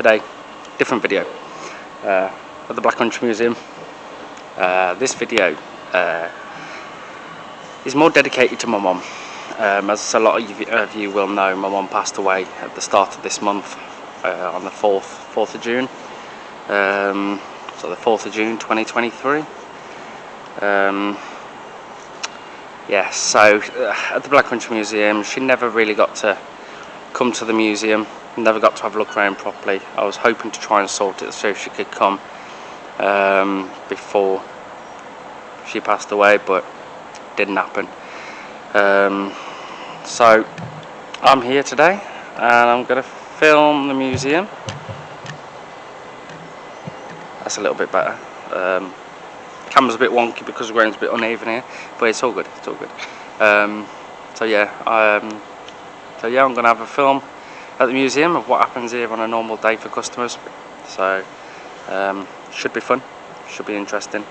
today, different video at the Black Country Museum. This video is more dedicated to my mum. As a lot of you will know, my mum passed away at the start of this month, on the 4th of June. So the 4th of June 2023. Yeah, so at the Black Country Museum, she never really got to come to the museum, never got to have a look around properly. I was hoping to try and sort it so she could come before she passed away, but it didn't happen. So I'm here today and I'm going to film the museum. That's a little bit better. Camera's a bit wonky because the ground's a bit uneven here, but it's all good. It's all good. So yeah, I'm going to have a film at the museum of what happens here on a normal day for customers. So should be fun, should be interesting.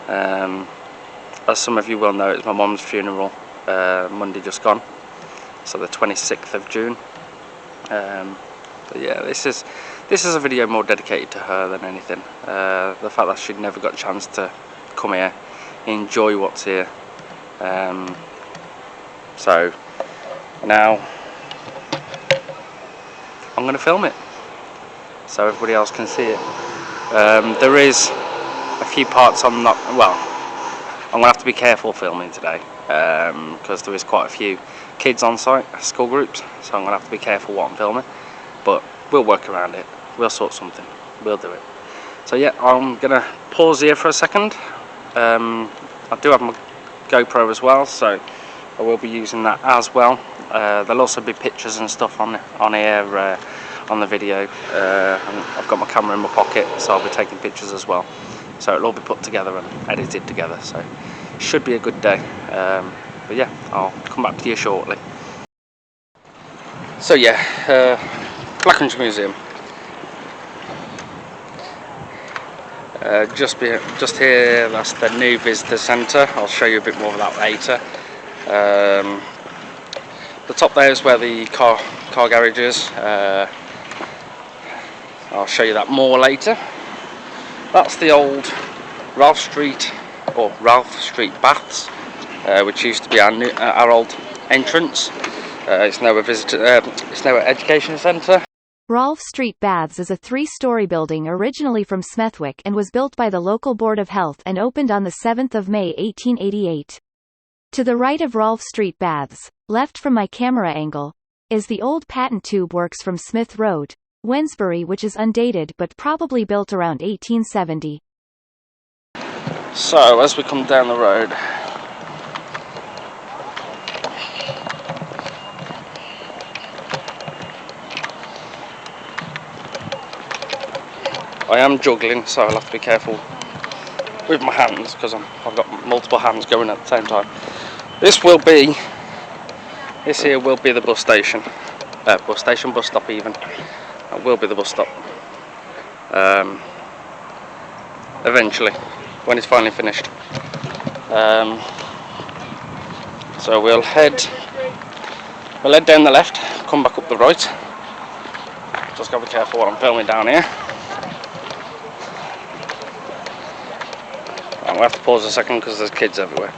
As some of you will know, it's my mum's funeral Monday just gone, so the 26th of June. But yeah, this is a video more dedicated to her than anything. The fact that she'd never got a chance to come here, enjoy what's here. So now I'm going to film it so everybody else can see it. There is a few parts I'm not, well, I'm going to have to be careful filming today because there is quite a few kids on site, school groups, so I'm going to have to be careful what I'm filming, but we'll work around it, we'll sort something, we'll do it. So yeah, I'm going to pause here for a second. I do have my GoPro as well, so I will be using that as well. There'll also be pictures and stuff on here on the video. And I've got my camera in my pocket, so I'll be taking pictures as well. So it'll all be put together and edited together, so it should be a good day. But yeah, I'll come back to you shortly. So yeah, Black Country Museum. Just here, that's the new visitor centre. I'll show you a bit more of that later. The top there is where the car garage is. I'll show you that more later. That's the old Ralph Street Baths, which used to be our old entrance. It's now a it's now an education centre. Rolfe Street Baths is a three-storey building originally from Smethwick and was built by the local Board of Health and opened on the 7th of May 1888. To the right of Rolfe Street Baths, left from my camera angle, is the old patent tube works from Smith Road, Wensbury, which is undated but probably built around 1870. So as we come down the road, I am juggling, so I'll have to be careful with my hands because I've got multiple hands going at the same time. This here will be the bus station, bus stop even. That will be the bus stop. Eventually, when it's finally finished. So we'll head down the left, come back up the right. Just gotta be careful what I'm filming down here. We'll have to pause a second because there's kids everywhere.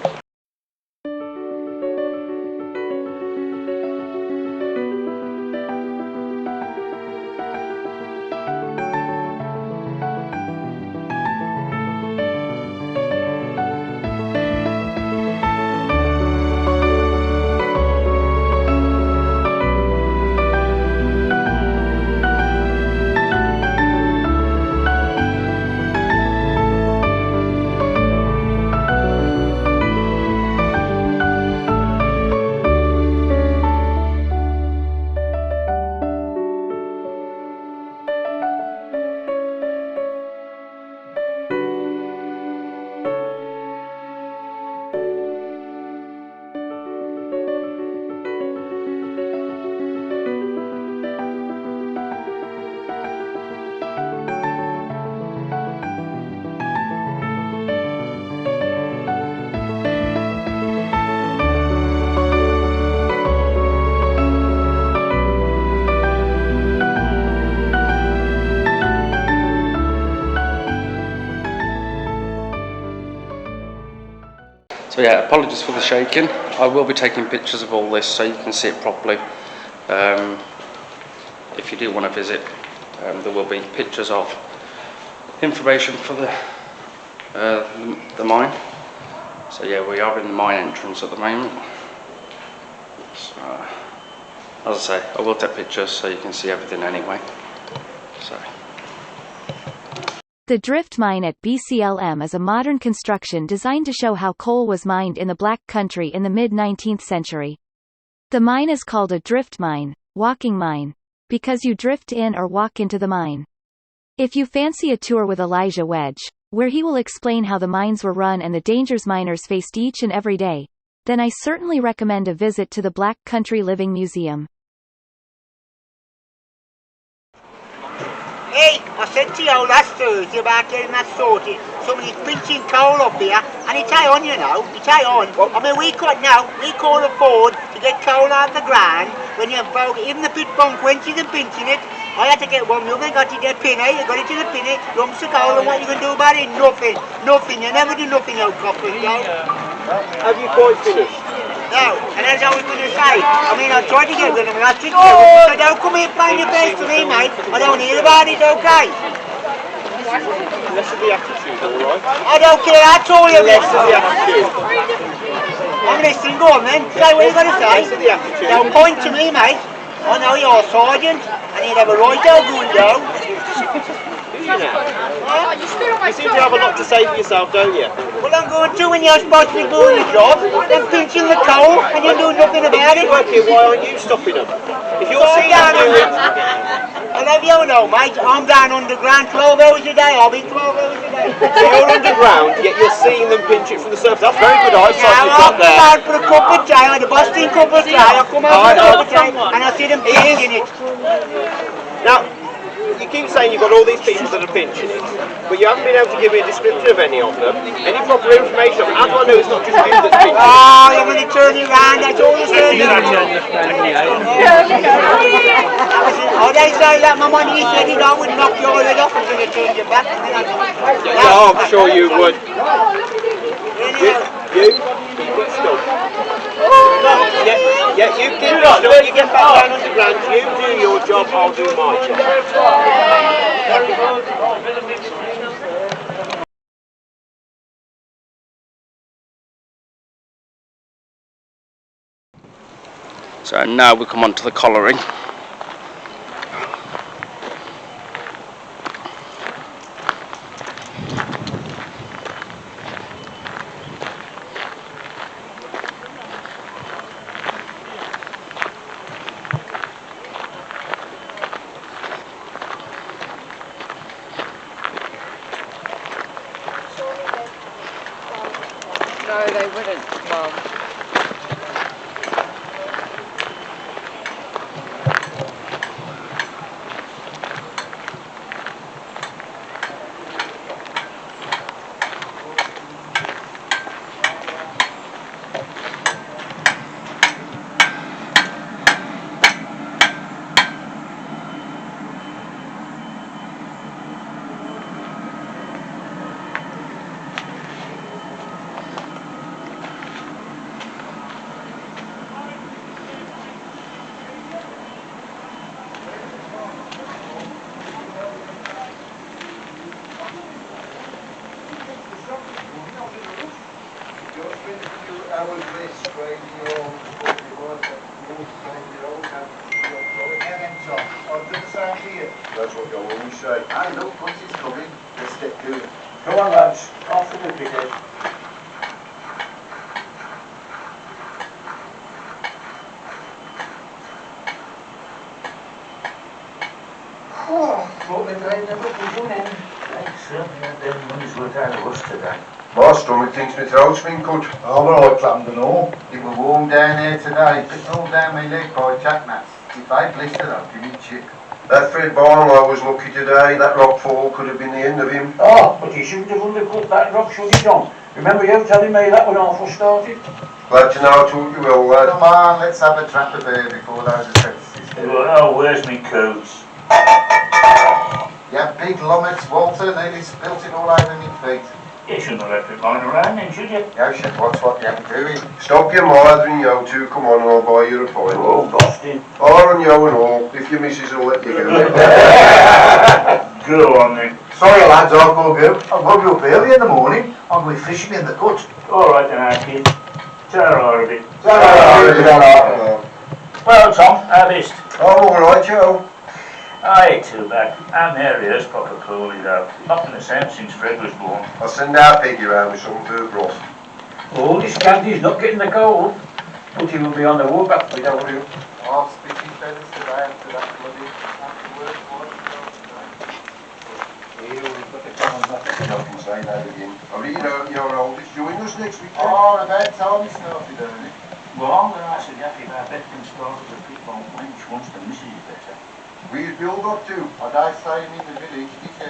So yeah, apologies for the shaking. I will be taking pictures of all this so you can see it properly. If you do want to visit, there will be pictures of information for the mine. So yeah, we are in the mine entrance at the moment. So, as I say, I will take pictures so you can see everything anyway. So. The drift mine at BCLM is a modern construction designed to show how coal was mined in the Black Country in the mid-19th century. The mine is called a drift mine, walking mine, because you drift in or walk into the mine. If you fancy a tour with Elijah Wedge, where he will explain how the mines were run and the dangers miners faced each and every day, then I certainly recommend a visit to the Black Country Living Museum. Hey, I said to you last Thursday about getting that sorted. Somebody's pinching coal up here, and it's high on, you know. It's high on. I mean, we can't afford to get coal out of the ground when you're even the pit bunk wenches and pinching it. I had to get one milk, I got to get penny, you got it to the penny, lumps of coal, and what you can do about it? Nothing. Nothing. You never do nothing, old coppers, Joe. Have you quite finished? No, and as I was going to say, I mean, I tried to get rid of them last week, so don't come here playing your face to me, mate. I don't hear about it, okay? Less of the attitude, alright? I don't care at all, you Less of the attitude. I'm listening, go on then. Say what you got to say. Less of the attitude. Don't point to me, mate. I know you're a sergeant, and you'd have a right old good go. Do you now? You seem to have a lot to say for yourself, don't you? Well, I'm going to when you're supposed to be doing your job, then pinching the coal, and you do nothing about it. Okay, why aren't you stopping them? If you're seeing them do it... I'll have you know, mate, I'm down underground 12 hours a day. I'll be 12 hours a day. So you're underground, yet you're seeing them pinch it from the surface. That's very good eyesight you've got there. I'll come out for a cup of tea, I had a Boston cup of tea, I'll come out for a cup of tea, and I'll see them pinching it. Now, you keep saying you've got all these people that are pinching it, but you haven't been able to give me a description of any of them, any proper information. How do I know it's not just you that's pinching? Oh, you're going to turn it round, that's all you're saying. Oh, they say that my money said it, I would knock your head off and going to turn you back. No, I'm sure you would. You keep it still. Yeah, you keep it still. You get back down underground, you do your job, I'll do my job. So now we come on to the colliery. No, they wouldn't, Mum. That's what you'll always say. I know, once it's coming, let's get to it. Come on lads, off the duplicate. Oh, thought the day never was one end. Thanks, sir. Them money's worth out of us today. My stomach thinks my throat's been cut. Oh, well, I clammed and all. It was warm down here today. It's all down my leg by jackmats. If I blistered, I'd give it chip. That Fred Barlow was lucky today. That rock fall could have been the end of him. Oh, but he shouldn't have undercut that rock, should he, John? Remember you telling me that when I first started? Glad to know I taught you well, lad. Come on, let's have a trap of air before those apprentices do. Oh, where's me coats? You big lummocks, Walter, nearly spilt it all over me feet. You shouldn't have left it lying around then, should you? Yeah, shit, what's what you have to do? Stop your mithering, you two, come on and I'll buy you a pint. Oh, Boston. Or on you and all, if your missus will let you go. Go on then. Sorry lads, I've got to go. I've got to be up early in the morning. I'm going fishing in the cut. Alright then, our kid. Ta-ra a bit. Oh, Well, Tom, how bist? alright, Joe. I ain't too bad. I'm there, here's proper coolly though. Not been the same since Fred was born. I'll send our piggy round with some food broth. Oh, this candy's not getting the cold. But he will be on the walk up without you. I'll speak to fellas today after that bloody work. Here, we've got the camera back. I can say that again. I really hope your oldest join us next week. Oh, about time he started early. Well, I'm going to ask the gaffy about Beckham started a people when she wants the missus better. Where's Bill got to? Are they saying in the village, did you?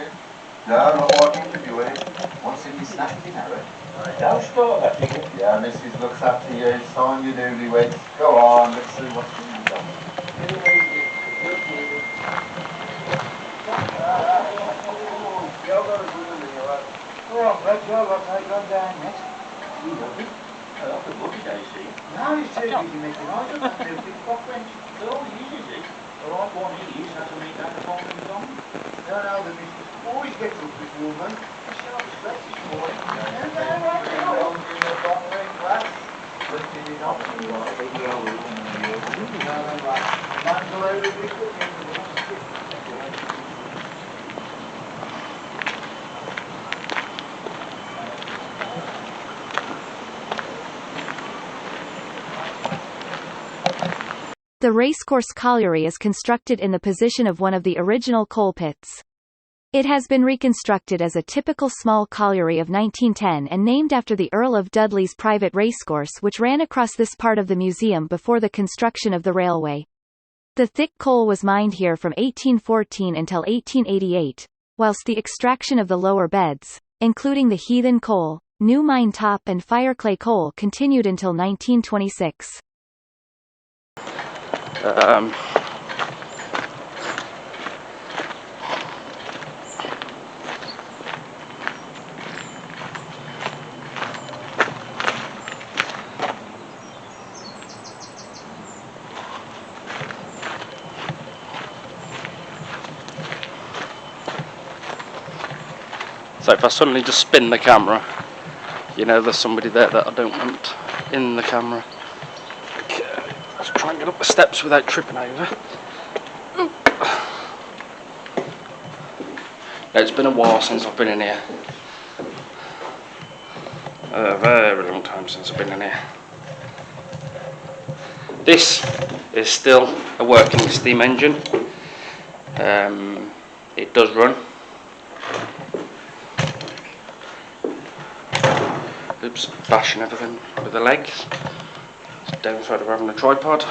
No, not wanting to do it. Once in his snack dinner, Don't start that figure. Yeah, Mrs. looks after you, sign your newlyweds. Go on, let's see what's being done. Go on, Fred, you're what I gone down next. You love it. I love the boogie day, see. Now he's too busy making eyes at that new big cock bench. So easy, is it? All right, one he is, has to meet that the following song. No, the missus always gets up this woman. She had a stretch this morning. The Racecourse Colliery is constructed in the position of one of the original coal pits. It has been reconstructed as a typical small colliery of 1910 and named after the Earl of Dudley's private racecourse which ran across this part of the museum before the construction of the railway. The thick coal was mined here from 1814 until 1888, whilst the extraction of the lower beds, including the heathen coal, new mine top and fireclay coal continued until 1926. So if I suddenly just spin the camera, you know there's somebody there that I don't want in the camera. Okay, let's try and get up the steps without tripping over. Now, it's been a while since I've been in here. A very long time since I've been in here. This is still a working steam engine. It does run. Oops, bashing everything with the legs. It's the downside of having a tripod.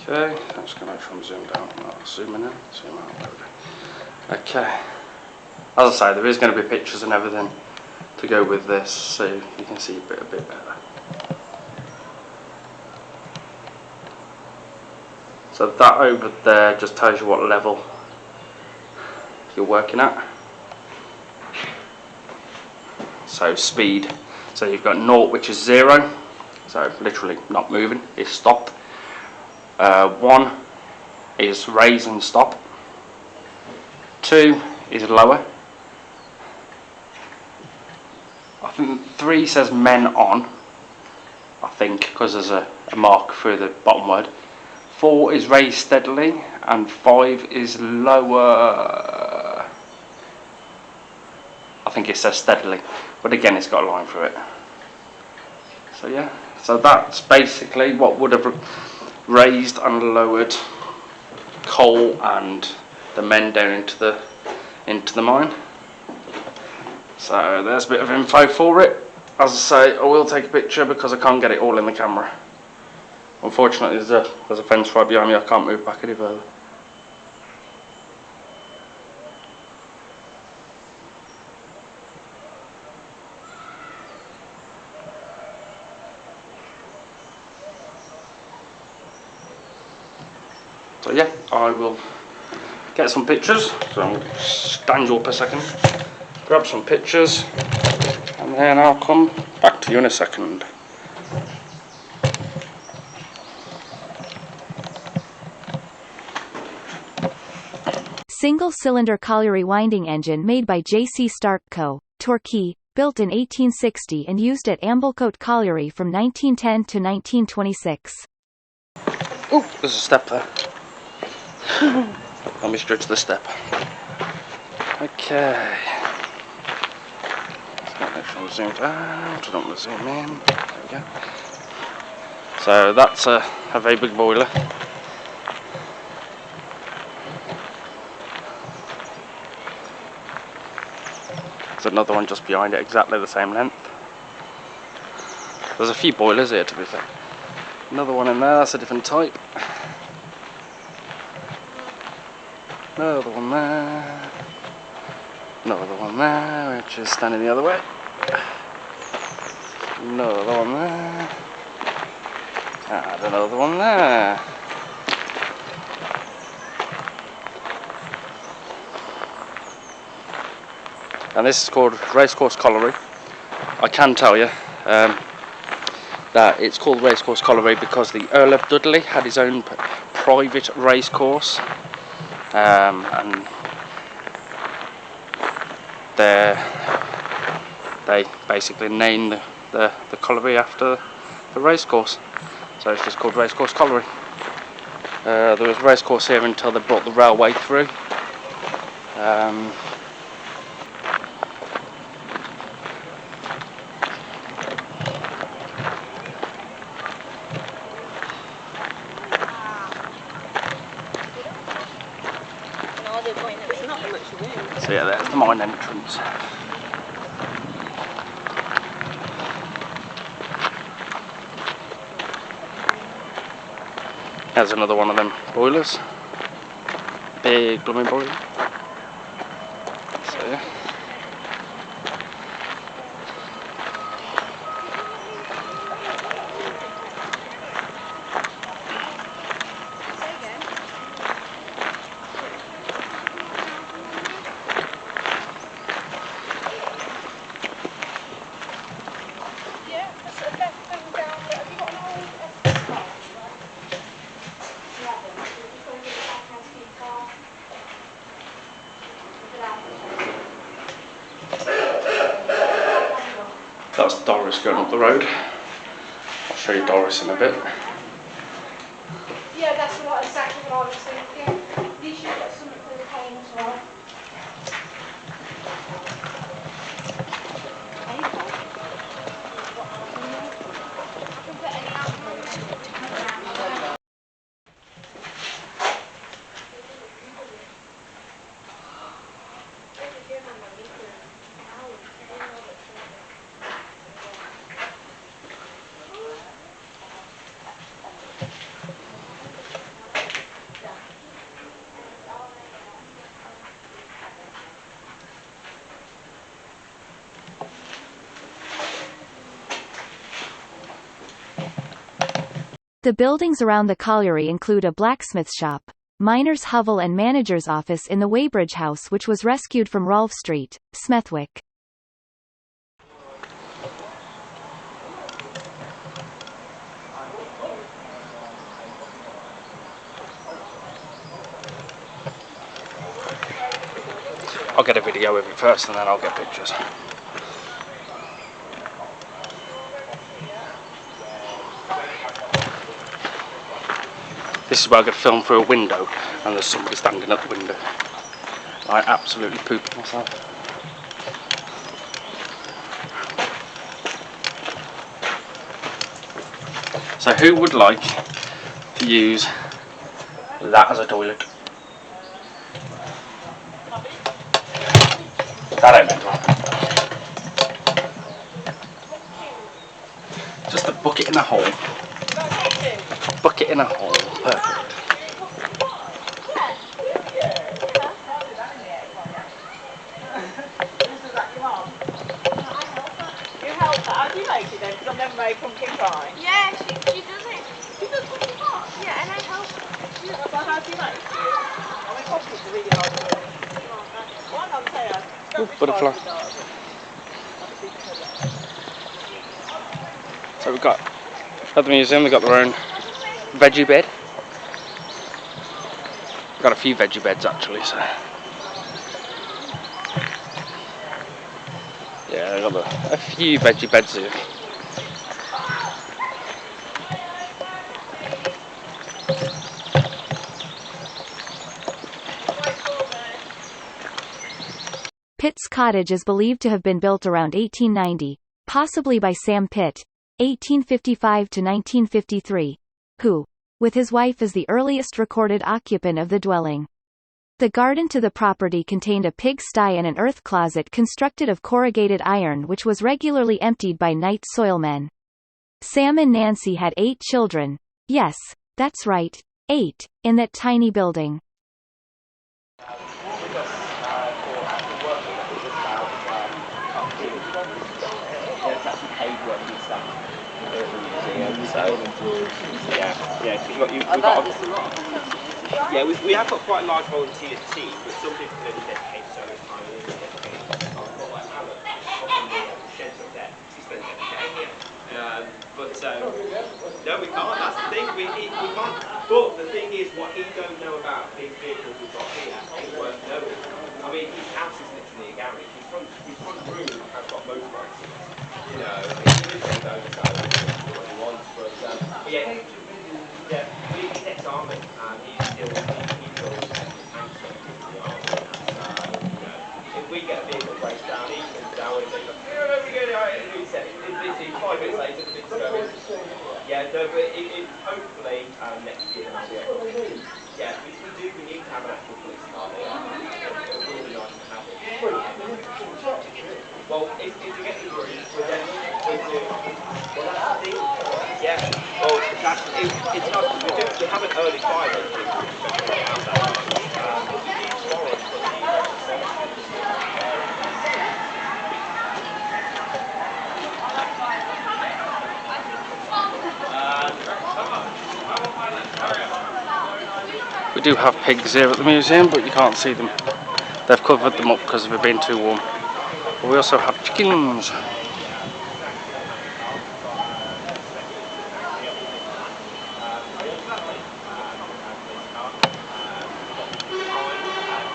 Okay, that's going to try and zoom down. I'll zoom in, zoom out. Okay, as I say, there is going to be pictures and everything to go with this, so you can see a bit better. So that over there just tells you what level you're working at. So speed, so you've got 0, which is 0, so literally not moving, it's stopped. 1 is raise and stop. 2 is lower. I think 3 says men on, I think, because there's a mark through the bottom word. 4 is raised steadily, and 5 is lower. I think it says steadily, but again it's got a line through it. So yeah, so that's basically what would have raised and lowered coal and the men down into the mine. So there's a bit of info for it. As I say, I will take a picture because I can't get it all in the camera. Unfortunately, there's a fence right behind me. I can't move back any further. So yeah, I will get some pictures. So I'll stand you up a second, grab some pictures, and then I'll come back to you in a second. Single-cylinder colliery winding engine made by J.C. Stark Co., Torquay, built in 1860 and used at Amblecote Colliery from 1910 to 1926. Oh, there's a step there. Let me stretch the step. Okay. Make sure I'm zoomed out. I don't want to zoom in. There we go. So that's a very big boiler. There's another one just behind it, exactly the same length. There's a few boilers here, to be fair. Another one in there, that's a different type. Another one there. Another one there, which is standing the other way. Another one there. And another one there. And this is called Racecourse Colliery. I can tell you that it's called Racecourse Colliery because the Earl of Dudley had his own private racecourse, and they basically named the colliery after the racecourse. So it's just called Racecourse Colliery. There was a racecourse here until they brought the railway through. So yeah, there's the mine entrance. There's another one of them boilers. Big blooming boiler. So yeah. That's Doris going up the road. I'll show you Doris in a bit. Yeah, that's exactly what I was thinking. You should get something for the pain as well. The buildings around the colliery include a blacksmith shop, miner's hovel and manager's office in the Weybridge House, which was rescued from Rolfe Street, Smethwick. I'll get a video of it first and then I'll get pictures. This is where I could film through a window and there's somebody standing at the window. I absolutely pooped myself. So who would like to use that as a toilet? That ain't meant to happen. Just a bucket in a hole. Bucket in a hole. Perfect. You help her. How do you make it then? Because I've never made pumpkin pie. Yeah, she does it. She does pumpkin pie. Yeah, and I help her. So how do you make it? I mean, obviously it's really hard to do. One on there. Ooh, butterfly. So we've got, at the museum, they've got their own veggie bed. We've got a few veggie beds actually, so. Yeah, they've got a few veggie beds here. Pitt's cottage is believed to have been built around 1890, possibly by Sam Pitt, 1855 to 1953, who, with his wife, is the earliest recorded occupant of the dwelling. The garden to the property contained a pigsty and an earth closet constructed of corrugated iron which was regularly emptied by night soilmen. Sam and Nancy had 8 children. Yes, that's right, 8, in that tiny building. We have got quite a large volunteer team, but some people can only dedicate so much time in dedicated. I've got like Alan on the schedule there. She spends every day here. No, we can't. That's the thing. We can't. But the thing is, what he don't know about these vehicles we've got here is worth knowing. I mean, his house is literally a garage. His front room has got motorbikes in it. You know, he lives on the side what he wants. But he's ex-army and he's still tanks in the army. If we get a vehicle breaks down, he comes down and says, he said, literally 5 minutes later, the thing's going. Yeah, no, but hopefully next year that'll be able to. Yeah, we need to have an actual police car there. It will be nice to have it. Well, if you get the room, we're then going to. Well, that's the thing. Yeah. Well, it's not. We have an early fire engine. We do have pigs here at the museum, but you can't see them. They've covered them up because they've been too warm. But we also have chickens.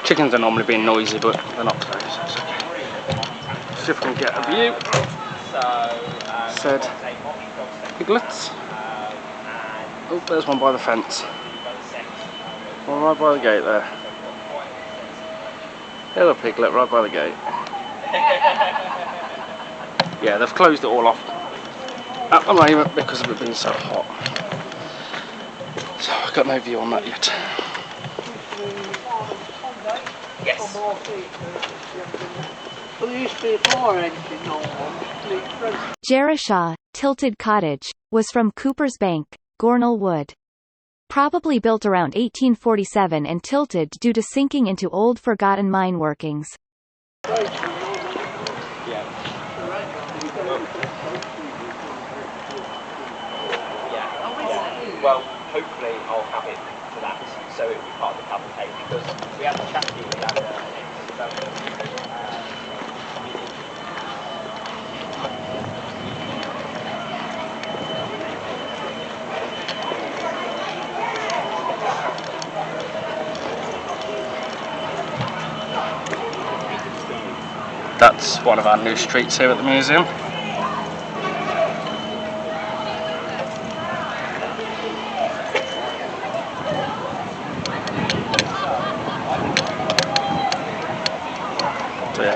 Chickens are normally being noisy, but they're not today, so it's okay. See if we can get a view. Said piglets. Oh, there's one by the fence. One right by the gate there. Hello piglet, right by the gate. Yeah, they've closed it all off at the moment because of it being so hot. So I've got no view on that yet. Yes. Well, there used to be a fire engine on one. Jerushaw, Tilted Cottage, was from Cooper's Bank, Gornal Wood. Probably built around 1847 and tilted due to sinking into old forgotten mine workings. Well, hopefully I'll have it for that, so it will be part of the cavalcade, because we have a chat to you That's one of our new streets here at the museum. So yeah.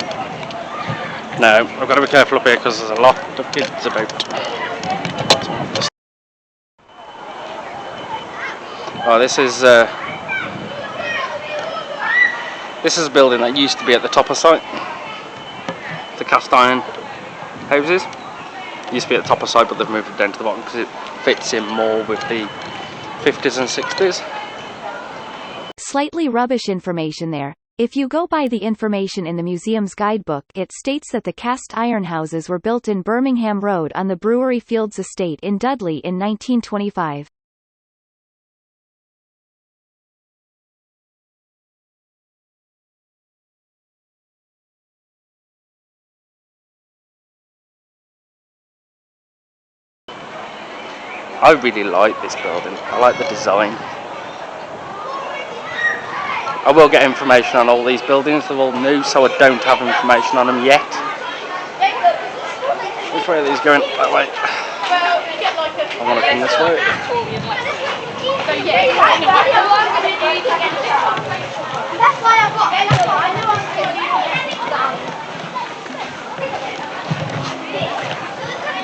No, I've got to be careful up here because there's a lot of kids about. Oh, this is a building that used to be at the top of site. The cast iron houses used to be at the top of site, but they've moved it down to the bottom because it fits in more with the 50s and 60s. Slightly rubbish information there. If you go by the information in the museum's guidebook, it states that the cast iron houses were built in Birmingham Road on the Brewery Fields estate in Dudley in 1925. I really like this building. I like the design. I will get information on all these buildings. They're all new, so I don't have information on them yet. Which way are these going? That way. I want to come this way.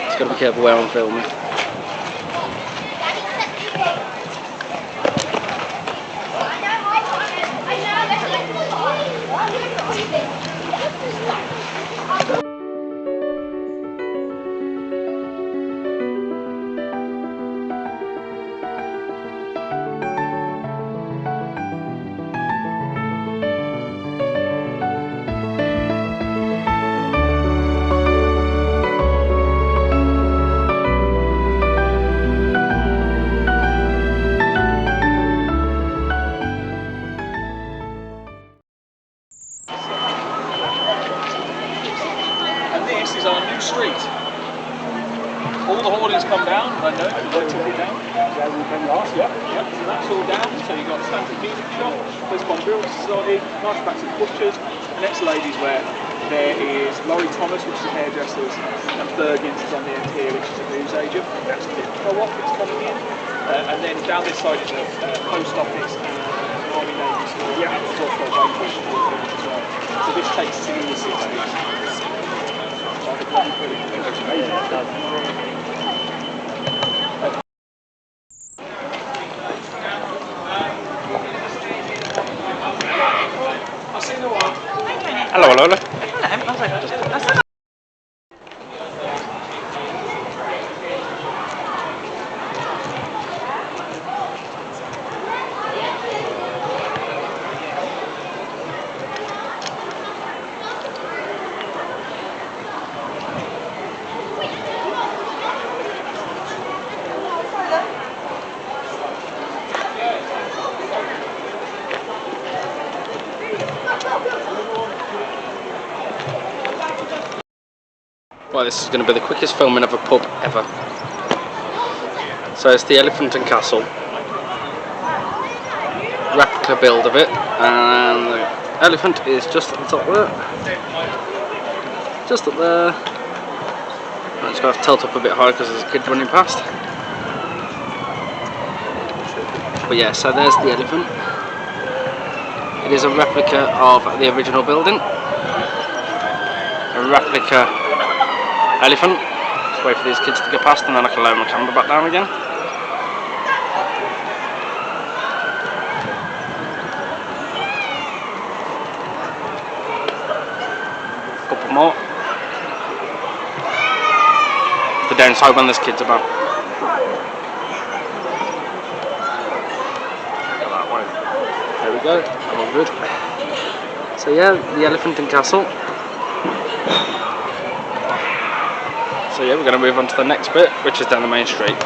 Just got to be careful where I'm filming. This is our new street. All the hoardings come down, I know, they took it down. Yep, so that's all down. So you've got Stanford Music Shop, there's one Building Society, nice backs of butchers. The next ladies' wear, there is Laurie Thomas, which is a hairdresser's, and Bergens is on the end here, which is a newsagent. That's the co-op that's coming in. And then down this side is a post office and an Army Navy store. Yeah, it's also a Weybridge House as well. So this takes us into the 60s. Hello, hello, hello. Well, this is going to be the quickest filming of a pub ever. So it's the Elephant and Castle. Replica build of it. And the elephant is just at the top there. Just up there. I'm just going to have to tilt up a bit higher because there's a kid running past. But yeah, so there's the elephant. It is a replica of the original building. A replica elephant. Just wait for these kids to get past and then I can lower my camera back down again. Couple more. The downside when there's kids about. That way. There we go. All good. So yeah, the Elephant and Castle. So yeah, we're going to move on to the next bit, which is down the main street.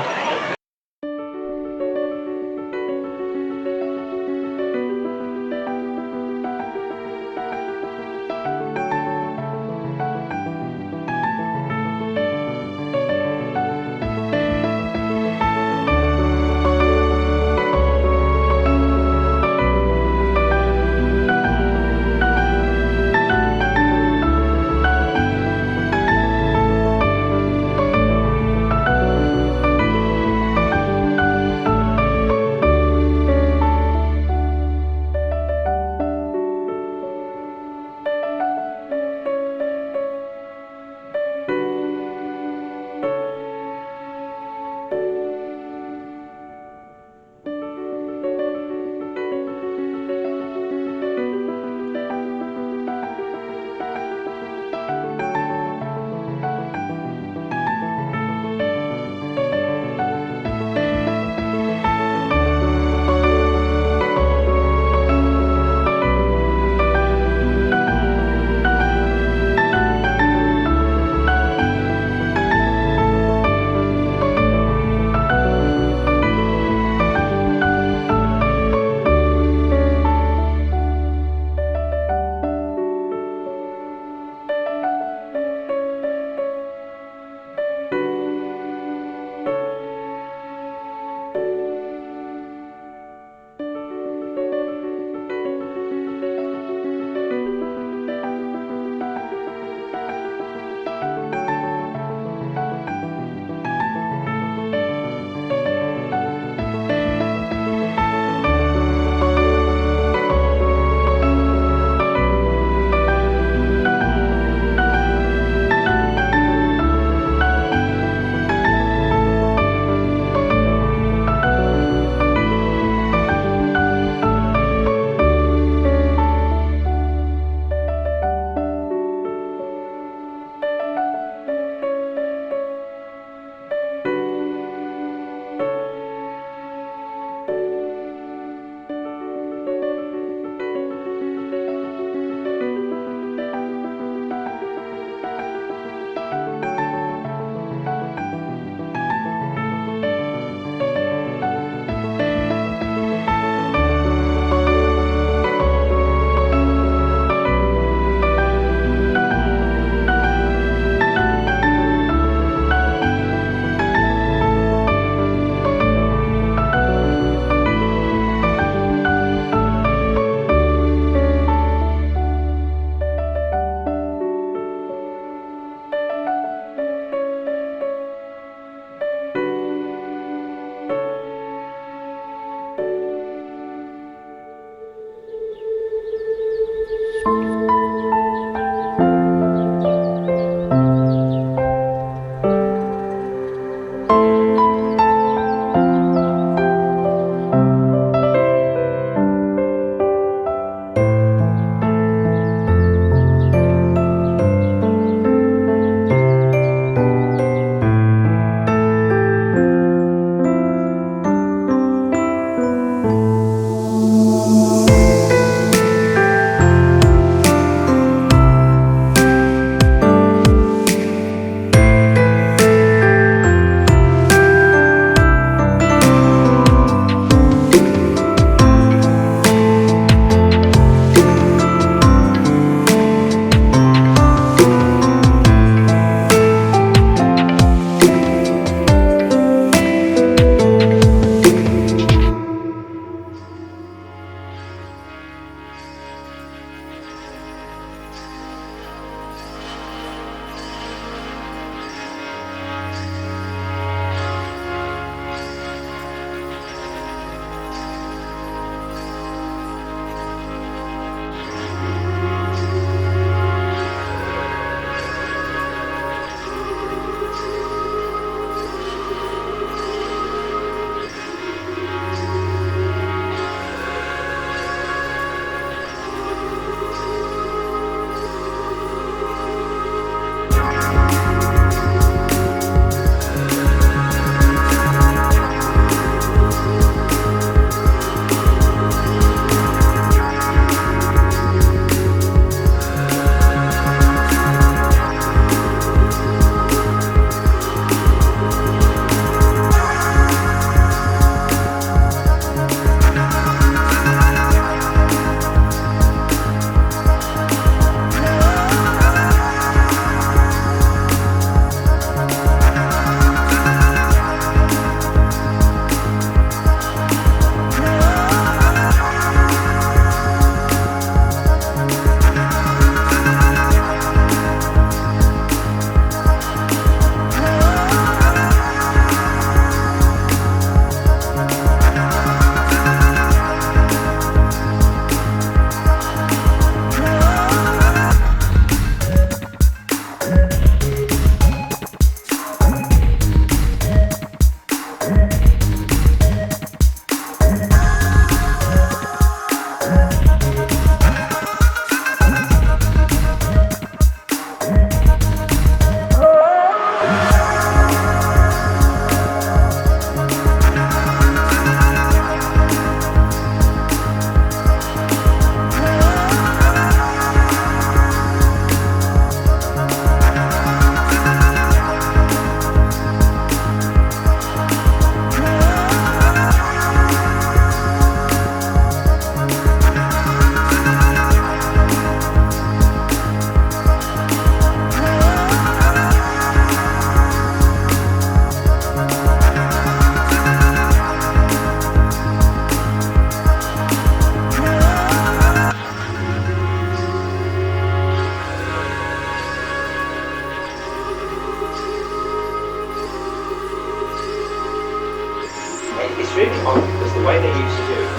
really odd because the way they used to do it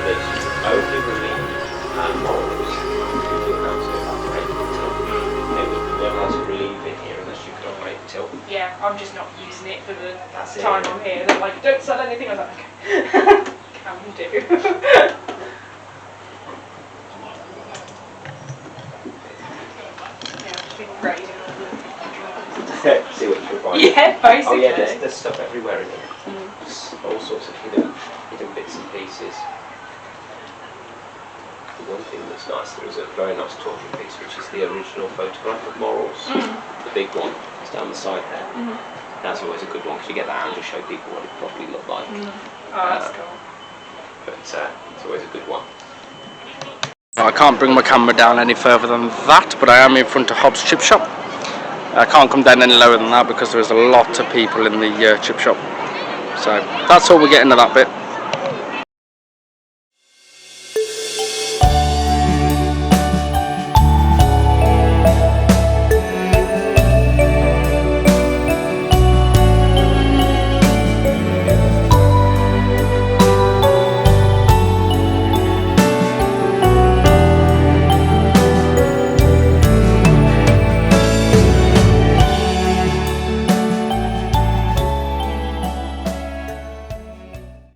was just only release morals to how to operate the till. They weren't allowed to relieve it here unless you could operate the till. Yeah, I'm just not using it for the That's time it. I'm here. They're like, don't sell anything. I was like, okay. Can do. Grading all the See what you can find. yeah, basically. Oh yeah, there's stuff everywhere in here. There's all sorts of hidden bits and pieces. The one thing that's nice, there is a very nice talking piece, which is the original photograph of morals. The big one, it's down the side there. That's always a good one because you get that out and just show people what it probably looked like. Oh, that's cool. But it's always a good one. I can't bring my camera down any further than that, but I am in front of Hobbs Chip Shop. I can't come down any lower than that because there is a lot of people in the chip shop. So that's all we're getting to that bit.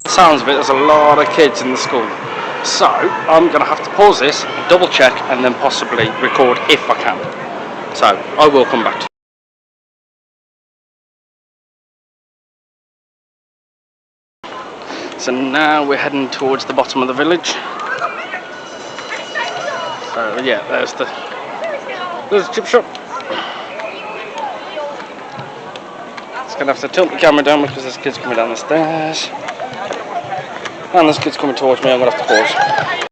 Sounds of it, there's a lot of kids in the school, so I'm going to have to pause this, double check and then possibly record if I can. So I will come back to you. So now we're heading towards the bottom of the village. So yeah, there's the chip shop. Just going to have to tilt the camera down because there's kids coming down the stairs. And there's kids coming towards me, I'm going to have to pause.